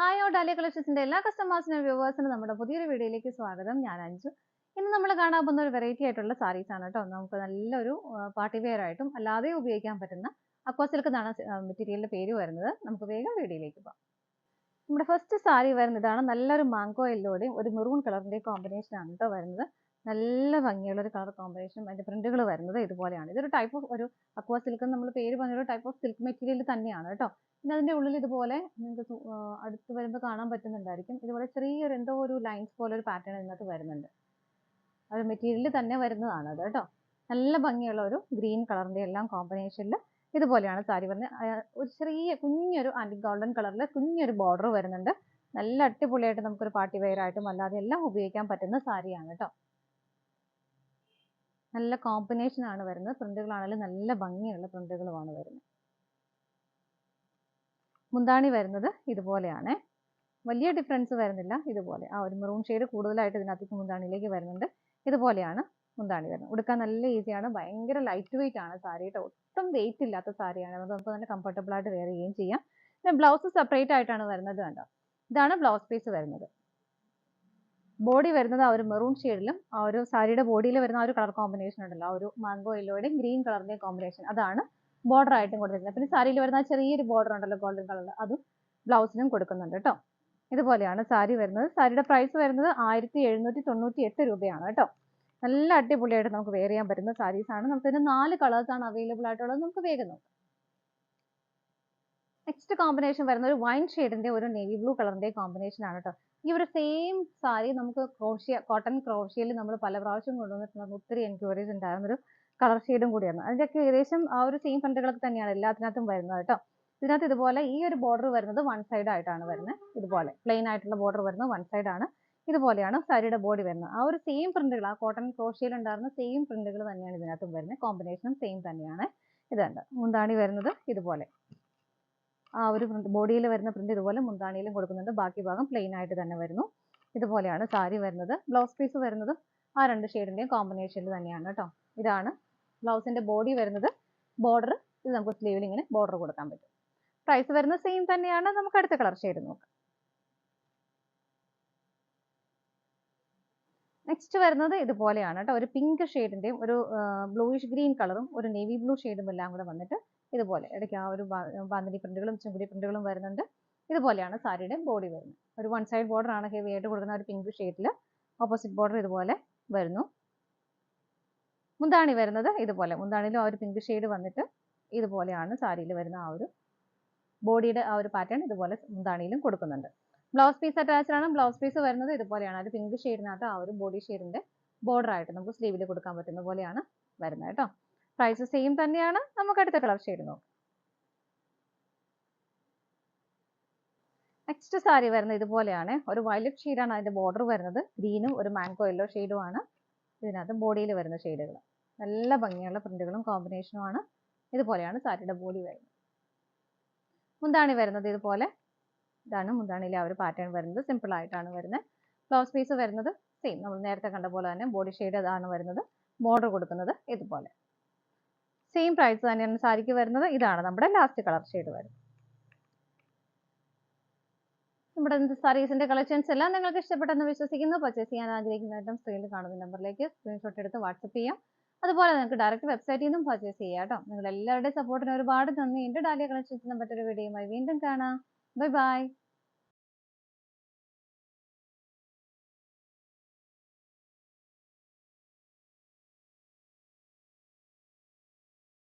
Hi ഓ dahlia കളക്ഷൻസിന്റെ എല്ലാ കസ്റ്റമേഴ്സിനും വ്യൂവേഴ്സിനും നമ്മുടെ പുതിയൊരു വീഡിയോയിലേക്ക് സ്വാഗതം. ഞാൻ അഞ്ജു. ഇന്ന് നമ്മൾ കാണാൻ പോകുന്ന ഒരു വെറൈറ്റി ആയിട്ടുള്ള സാരീസ് ആണ് കേട്ടോ. നമുക്ക് നല്ലൊരു പാർട്ടി വെയർ ആയിട്ടും അല്ലാതെ ഉപയോഗിക്കാൻ പറ്റുന്ന അക്വാ സിൽക്ക് എന്നാണ് മെറ്റീരിയലിന്റെ പേര് വരുന്നത്. നമുക്ക് വേഗം വീഡിയോയിലേക്ക് പോകാം. നമ്മുടെ ഫസ്റ്റ് സാരി വരുന്നത് ഇതാണ്. നല്ലൊരു മാംഗോ യെല്ലോയുടെയും ഒരു മെറൂൺ കളറിന്റെ കോമ്പിനേഷൻ ആണ് കേട്ടോ വരുന്നത്. നല്ല ഭംഗിയുള്ള ഒരു കളർ കോമ്പിനേഷനും അതിന്റെ പ്രിന്റുകൾ വരുന്നത് ഇതുപോലെയാണ്. ഇതൊരു ടൈപ്പ് ഓഫ് ഒരു അക്വാ സിൽക്ക് നമ്മൾ പേര് പറഞ്ഞൊരു ടൈപ്പ് ഓഫ് സിൽക്ക് മെറ്റീരിയൽ തന്നെയാണ് കേട്ടോ. പിന്നെ അതിന്റെ ഉള്ളിൽ ഇതുപോലെ നിങ്ങൾക്ക് അടുത്ത് വരുമ്പോൾ കാണാൻ പറ്റുന്നുണ്ടായിരിക്കും. ഇതുപോലെ ചെറിയൊരു എന്തോ ഒരു ലൈൻസ് പോലെ ഒരു പാറ്റേൺ ഇതിനകത്ത് വരുന്നുണ്ട്. ഒരു മെറ്റീരിയൽ തന്നെ വരുന്നതാണ് അത് കേട്ടോ. നല്ല ഭംഗിയുള്ള ഒരു ഗ്രീൻ കളറിന്റെ എല്ലാം കോമ്പിനേഷനിൽ ഇതുപോലെയാണ് സാരി വരുന്നത്. ഒരു ചെറിയ കുഞ്ഞൊരു ആന്റി ഗോൾഡൻ കളറിൽ കുഞ്ഞൊരു ബോർഡർ വരുന്നുണ്ട്. നല്ല അടിപൊളിയായിട്ട് നമുക്കൊരു പാർട്ടി വെയർ ആയിട്ടും അല്ലാതെ എല്ലാം ഉപയോഗിക്കാൻ പറ്റുന്ന സാരിയാണ് കേട്ടോ. നല്ല കോമ്പിനേഷൻ ആണ് വരുന്നത്. പ്രിന്റുകളാണെങ്കിലും നല്ല ഭംഗിയുള്ള പ്രിന്റുകളുമാണ് വരുന്നത്. മുന്താണി വരുന്നത് ഇതുപോലെയാണ്. വലിയ ഡിഫറൻസ് വരുന്നില്ല. ഇതുപോലെ ആ ഒരു മെറൂൺ ഷെയ്ഡ് കൂടുതലായിട്ട് ഇതിനകത്തേക്ക് മുന്താണിയിലേക്ക് വരുന്നുണ്ട്. ഇതുപോലെയാണ് മുന്താണി വരുന്നത്. ഉടുക്കാൻ നല്ല ഈസിയാണ്. ഭയങ്കര ലൈറ്റ് വെയിറ്റ് ആണ് സാരി കേട്ടോ. ഒട്ടും വെയിറ്റ് ഇല്ലാത്ത സാരിയാണ്. അത് നമുക്ക് നല്ല കംഫർട്ടബിൾ ആയിട്ട് വെയർ ചെയ്യുകയും ചെയ്യാം. പിന്നെ ബ്ലൗസ് സെപ്പറേറ്റ് ആയിട്ടാണ് വരുന്നത് കണ്ടോ. ഇതാണ് ബ്ലൗസ് പീസ് വരുന്നത്. ബോഡി വരുന്നത് ആ ഒരു മെറൂൺ ഷെയ്ഡിലും ആ ഒരു സാരിയുടെ ബോഡിയിൽ വരുന്ന ആ ഒരു കളർ കോമ്പിനേഷൻ ഉണ്ടല്ലോ, ആ ഒരു മാംഗോ യെല്ലോയുടെയും ഗ്രീൻ കളറിന്റെയും കോമ്പിനേഷൻ, അതാണ് ബോർഡർ ആയിട്ടും കൊടുത്തിരുന്നത്. പിന്നെ സാരിയിൽ വരുന്ന ചെറിയൊരു ബോർഡർ ഉണ്ടല്ലോ ഗോൾഡൻ കളറിൽ, അതും ബ്ലൗസിനും കൊടുക്കുന്നുണ്ട് കേട്ടോ. ഇതുപോലെയാണ് സാരി വരുന്നത്. സാരിയുടെ പ്രൈസ് വരുന്നത് 1798 രൂപയാണ് കേട്ടോ. നല്ല അടിപൊളിയായിട്ട് നമുക്ക് വെയർ ചെയ്യാൻ പറ്റുന്ന സാരീസ് ആണ്. നമുക്ക് ഇതിന് 4 കളേഴ്സ് ആണ് അവൈലബിൾ ആയിട്ടുള്ളത്. നമുക്ക് വേഗം നോക്കാം. നെക്സ്റ്റ് കോമ്പിനേഷൻ വരുന്ന ഒരു വൈൻ ഷെയ്ഡിന്റെ ഒരു നേവി ബ്ലൂ കളറിന്റെ കോമ്പിനേഷൻ ആണ് കേട്ടോ. ഈ ഒരു സെയിം സാരി നമുക്ക് കോട്ടൺ ക്രോഷ്യയിൽ നമ്മൾ പല പ്രാവശ്യം കൊണ്ടുവന്നിട്ടുണ്ട്. ഒത്തിരി എൻക്വയറീസ് ഉണ്ടായിരുന്ന ഒരു കളർ ഷെയ്ഡും കൂടിയാണ്. അതിൻ്റെയൊക്കെ ഏകദേശം ആ ഒരു സെയിം പ്രിന്റുകളൊക്കെ തന്നെയാണ് എല്ലാത്തിനകത്തും വരുന്നത് കേട്ടോ. ഇതിനകത്ത് ഇതുപോലെ ഈ ഒരു ബോർഡർ വരുന്നത് വൺ സൈഡ് ആയിട്ടാണ് വരുന്നത്. ഇതുപോലെ പ്ലെയിൻ ആയിട്ടുള്ള ബോർഡർ വരുന്നത് വൺ സൈഡ് ആണ്. ഇതുപോലെയാണ് സാരിയുടെ ബോഡി വരുന്നത്. ആ ഒരു സെയിം പ്രിന്റുകൾ, ആ കോട്ടൺ ക്രോഷ്യയിൽ ഉണ്ടായിരുന്ന സെയിം പ്രിന്റുകൾ തന്നെയാണ് ഇതിനകത്തും വരുന്നത്. കോമ്പിനേഷനും സെയിം തന്നെയാണ്. ഇതുണ്ട് മുന്താണി വരുന്നത് ഇതുപോലെ. ആ ഒരു ബോഡിയിൽ വരുന്ന പ്രിന്റ് ഇതുപോലെ മുന്താണിയിലും കൊടുക്കുന്നുണ്ട്. ബാക്കി ഭാഗം പ്ലെയിൻ ആയിട്ട് തന്നെ വരുന്നു. ഇതുപോലെയാണ് സാരി വരുന്നത്. ബ്ലൗസ് പീസ് വരുന്നത് ആ രണ്ട് ഷെയ്ഡിന്റെയും കോമ്പിനേഷനിൽ തന്നെയാണ് കേട്ടോ. ഇതാണ് ബ്ലൗസിന്റെ ബോഡി വരുന്നത്. ബോർഡർ ഇത് നമുക്ക് സ്ലീവിൽ ഇങ്ങനെ ബോർഡർ കൊടുക്കാൻ പറ്റും. പ്രൈസ് വരുന്നത് സെയിം തന്നെയാണ്. നമുക്ക് അടുത്ത കളർ ഷെയ്ഡ് നോക്കാം. നെക്സ്റ്റ് വരുന്നത് ഇതുപോലെയാണ് കേട്ടോ. ഒരു പിങ്ക് ഷെയ്ഡിന്റെയും ഒരു ബ്ലൂയിഷ് ഗ്രീൻ കളറും ഒരു നേവി ബ്ലൂ ഷെയ്ഡും എല്ലാം കൂടെ വന്നിട്ട് ഇതുപോലെ ഇടയ്ക്ക് ആ ഒരു ബാന്തിനി പ്രിന്റുകളും ചുങ്കുടി പ്രിന്റുകളും വരുന്നുണ്ട്. ഇതുപോലെയാണ് സാരിയുടെ ബോഡി വരുന്നത്. ഒരു വൺ സൈഡ് ബോർഡർ ആണ് ഹെവി ആയിട്ട് കൊടുക്കുന്ന ഒരു പിങ്ക് ഷെയ്ഡിൽ. ഓപ്പോസിറ്റ് ബോർഡർ ഇതുപോലെ വരുന്നു. മുന്താണി വരുന്നത് ഇതുപോലെ. മുന്താണിയിലും ആ ഒരു പിങ്ക് ഷെയ്ഡ് വന്നിട്ട് ഇതുപോലെയാണ് സാരിയിൽ വരുന്ന ആ ഒരു ബോഡിയുടെ ആ ഒരു പാറ്റേൺ ഇതുപോലെ മുന്താണിയിലും കൊടുക്കുന്നുണ്ട്. ബ്ലൗസ് പീസ് അറ്റാച്ച്ഡ് ആണ്. ബ്ലൗസ് പീസ് വരുന്നത് ഇതുപോലെയാണ്. ഒരു പിങ്ക് ഷെയ്ഡിനകത്ത് ആ ഒരു ബോഡി ഷെയ്ഡിന്റെ ബോർഡർ ആയിട്ട് നമുക്ക് സ്ലീവിൽ കൊടുക്കാൻ പറ്റുന്ന പോലെയാണ് വരുന്നത് കേട്ടോ. പ്രൈസ് സെയിം തന്നെയാണ്. നമുക്ക് അടുത്ത കളർ ഷെയ്ഡ് നോക്കാം. നെക്സ്റ്റ് സാരി വരുന്നത് ഇതുപോലെയാണ്. ഒരു വയലറ്റ് ഷെയ്ഡാണ് അതിന്റെ ബോർഡർ വരുന്നത്. ഗ്രീനും ഒരു മാംഗോ യെല്ലോ ഷെയ്ഡും ആണ് ഇതിനകത്ത് ബോഡിയിൽ വരുന്ന ഷെയ്ഡുകൾ. നല്ല ഭംഗിയുള്ള പ്രിന്റുകളും കോമ്പിനേഷനും ആണ്. ഇതുപോലെയാണ് സാരിയുടെ ബോഡി വരുന്നത്. മുന്താണി വരുന്നത് ഇതുപോലെ. ഇതാണ് മുന്താണിയിലെ ആ ഒരു പാറ്റേൺ വരുന്നത്. സിമ്പിൾ ആയിട്ടാണ് വരുന്നത്. ബ്ലൗസ് പീസ് വരുന്നത് സെയിം നമ്മൾ നേരത്തെ കണ്ട പോലെ തന്നെ. ബോഡി ഷെയ്ഡ് അതാണ് വരുന്നത്. ബോർഡർ കൊടുക്കുന്നത് ഇതുപോലെ. സെയിം പ്രൈസ് തന്നെയാണ് സാരിക്ക് വരുന്നത്. ഇതാണ് നമ്മുടെ ലാസ്റ്റ് കളർ ഷെയ്ഡ് വരുന്നത്. നമ്മുടെ സാരീസിന്റെ കളക്ഷൻസ് എല്ലാം നിങ്ങൾക്ക് ഇഷ്ടപ്പെട്ടെന്ന് വിശ്വസിക്കുന്നു. പർച്ചേസ് ചെയ്യാൻ ആഗ്രഹിക്കുന്ന ഐറ്റം സ്ക്രീനിൽ കാണുന്ന നമ്പറിലേക്ക് സ്ക്രീൻഷോട്ട് എടുത്ത് വാട്സപ്പ് ചെയ്യാം. അതുപോലെ നിങ്ങൾക്ക് ഡയറക്റ്റ് വെബ്സൈറ്റിൽ നിന്നും പർച്ചേസ് ചെയ്യാം കേട്ടോ. നിങ്ങൾ എല്ലാവരുടെയും സപ്പോർട്ടിന് ഒരുപാട് നന്ദിയുണ്ട്. ഡാലിയ കളക്ഷൻസിന് മറ്റൊരു വീഡിയോയുമായി വീണ്ടും കാണാം. Bye bye.